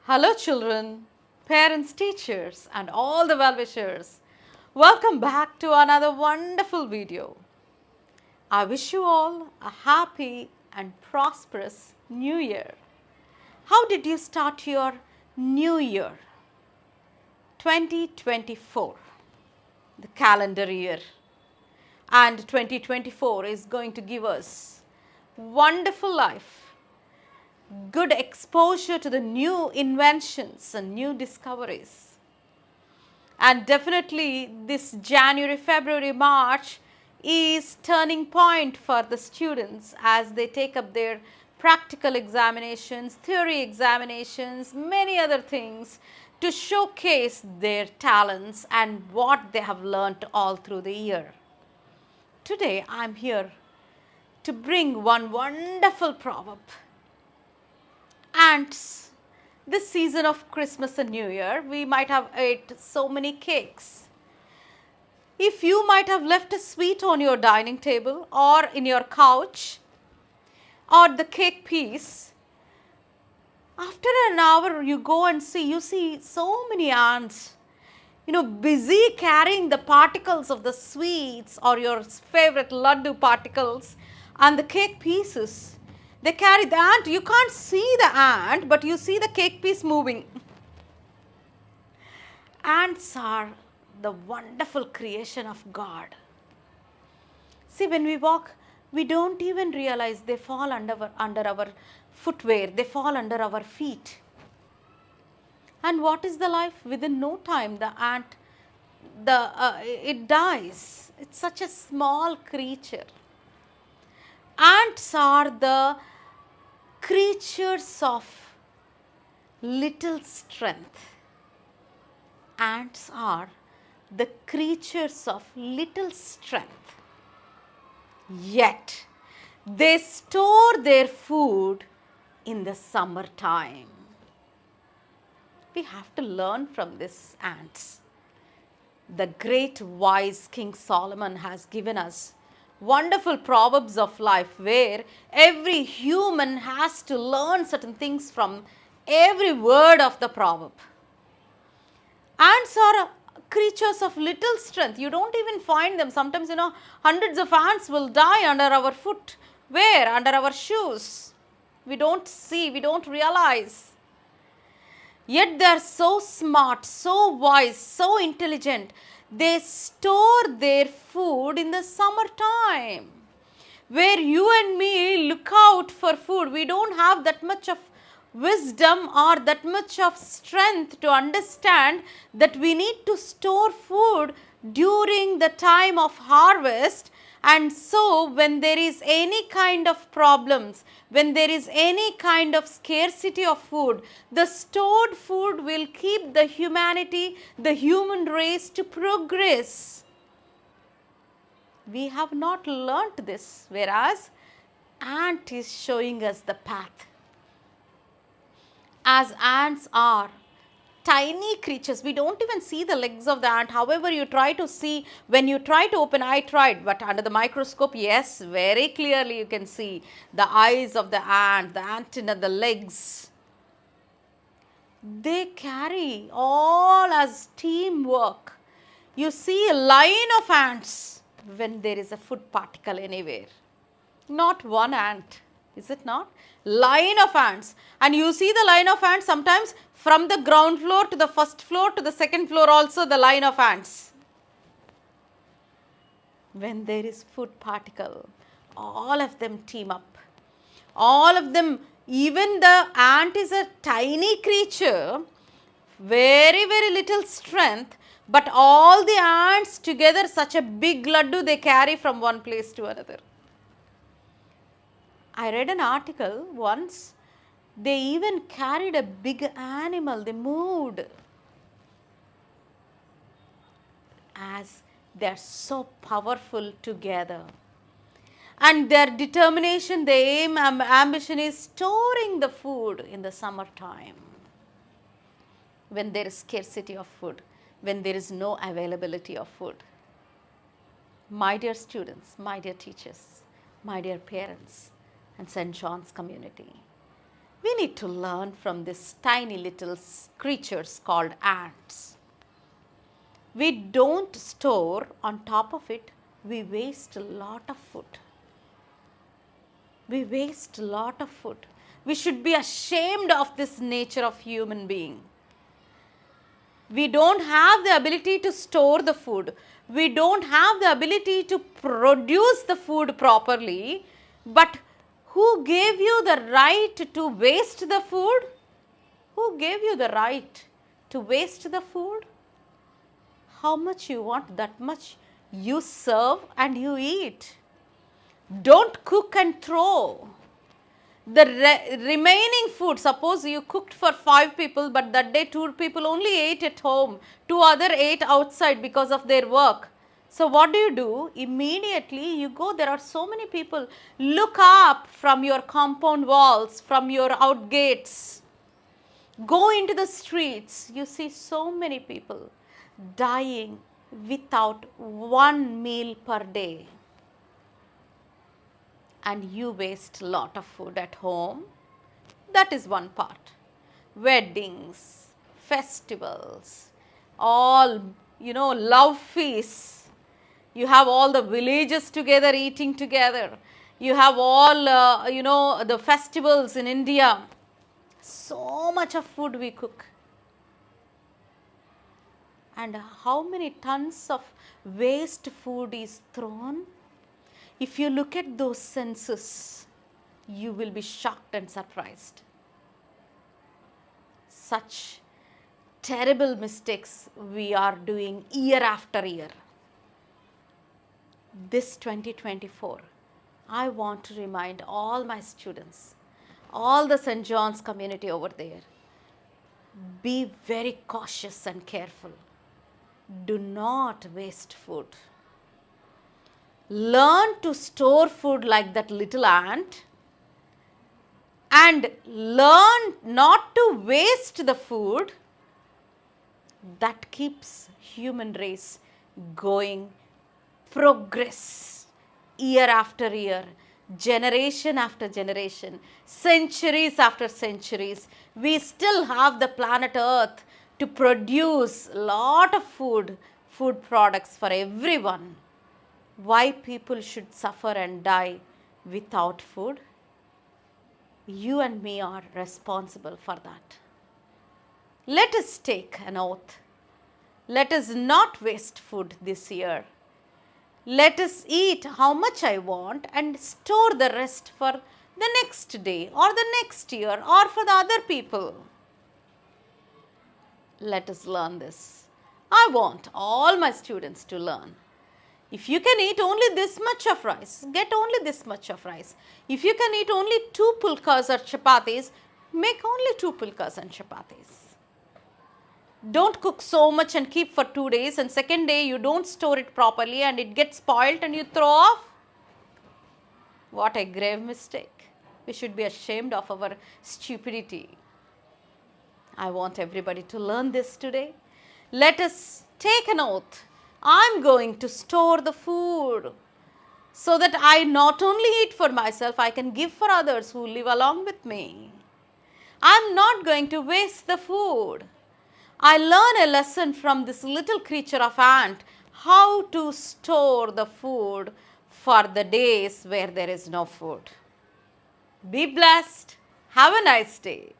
Hello children, parents, teachers and all the well-wishers. Welcome back to another wonderful video. I wish you all a happy and prosperous new year. How did you start your new year? 2024, the calendar year. And 2024 is going to give us wonderful life, good exposure to the new inventions and new discoveries. And definitely this January, February, March is turning point for the students as they take up their practical examinations, theory examinations, many other things to showcase their talents and what they have learnt all through the year. Today I am here to bring one wonderful proverb. Ants. This season of Christmas and New Year, we might have ate so many cakes. If you might have left a sweet on your dining table or in your couch or the cake piece, after an hour you go and you see so many ants, busy carrying the particles of the sweets or your favorite laddu particles and the cake pieces. They carry the ant. You can't see the ant, but you see the cake piece moving. Ants are the wonderful creation of God. See, when we walk, we don't even realize they fall under our footwear. They fall under our feet. And what is the life? Within no time, the ant, it dies. It's such a small creature. Ants are the creatures of little strength. Ants are the creatures of little strength. Yet, they store their food in the summertime. We have to learn from these ants. The great wise King Solomon has given us wonderful proverbs of life where every human has to learn certain things from every word of the proverb. Ants are creatures of little strength. You don't even find them. Sometimes, hundreds of ants will die under our foot. Where? Under our shoes. We don't see, we don't realize. Yet they are so smart, so wise, so intelligent. They store their food in the summertime. Where you and me look out for food, we don't have that much of wisdom or that much of strength to understand that we need to store food during the time of harvest. And so when there is any kind of problems, when there is any kind of scarcity of food, the stored food will keep the humanity, the human race to progress. We have not learnt this, whereas ant is showing us the path. As ants are tiny creatures, we don't even see the legs of the ant. However, you try to see, when you try to open, I tried, but under the microscope, yes, very clearly you can see the eyes of the antenna, the legs. They carry all as teamwork. You see a line of ants when there is a food particle anywhere. Not one ant, is it not? Line of ants. And you see the line of ants sometimes from the ground floor to the first floor to the second floor also the line of ants. When there is food particle, all of them team up. All of them, even the ant is a tiny creature, very, very little strength, but all the ants together, such a big laddu they carry from one place to another. I read an article once, they even carried a big animal, they moved. As they are so powerful together. And their determination, their aim, ambition is storing the food in the summertime. When there is scarcity of food, when there is no availability of food. My dear students, my dear teachers, my dear parents, and St. John's community. We need to learn from these tiny little creatures called ants. We don't store, on top of it, we waste a lot of food. We waste a lot of food. We should be ashamed of this nature of human being. We don't have the ability to store the food. We don't have the ability to produce the food properly. But who gave you the right to waste the food? Who gave you the right to waste the food? How much you want, that much you serve and you eat. Don't cook and throw. The remaining food, suppose you cooked for 5 people, but that day 2 people only ate at home, 2 other ate outside because of their work. So what do? Immediately you go, there are so many people. Look up from your compound walls, from your out gates. Go into the streets, you see so many people dying without one meal per day. And you waste a lot of food at home. That is one part. Weddings, festivals, all, love feasts. You have all the villages together eating together. You have all, the festivals in India. So much of food we cook. And how many tons of waste food is thrown? If you look at those census, you will be shocked and surprised. Such terrible mistakes we are doing year after year. This 2024, I want to remind all my students, all the St. John's community over there, be very cautious and careful. Do not waste food. Learn to store food like that little ant, and learn not to waste the food. That keeps human race going, progress year after year, generation after generation, centuries after centuries. We still have the planet Earth to produce a lot of food products for everyone. Why people should suffer and die without food? You and me are responsible for that. Let us take an oath. Let us not waste food this year. Let us eat how much I want and store the rest for the next day or the next year or for the other people. Let us learn this. I want all my students to learn. If you can eat only this much of rice, get only this much of rice. If you can eat only 2 pulkas or chapatis, make only 2 pulkas and chapatis. Don't cook so much and keep for 2 days, and second day you don't store it properly and it gets spoiled and you throw off. What a grave mistake. We should be ashamed of our stupidity. I want everybody to learn this today. Let us take an oath. I'm going to store the food so that I not only eat for myself, I can give for others who live along with me. I'm not going to waste the food. I learn a lesson from this little creature of ant, how to store the food for the days where there is no food. Be blessed. Have a nice day.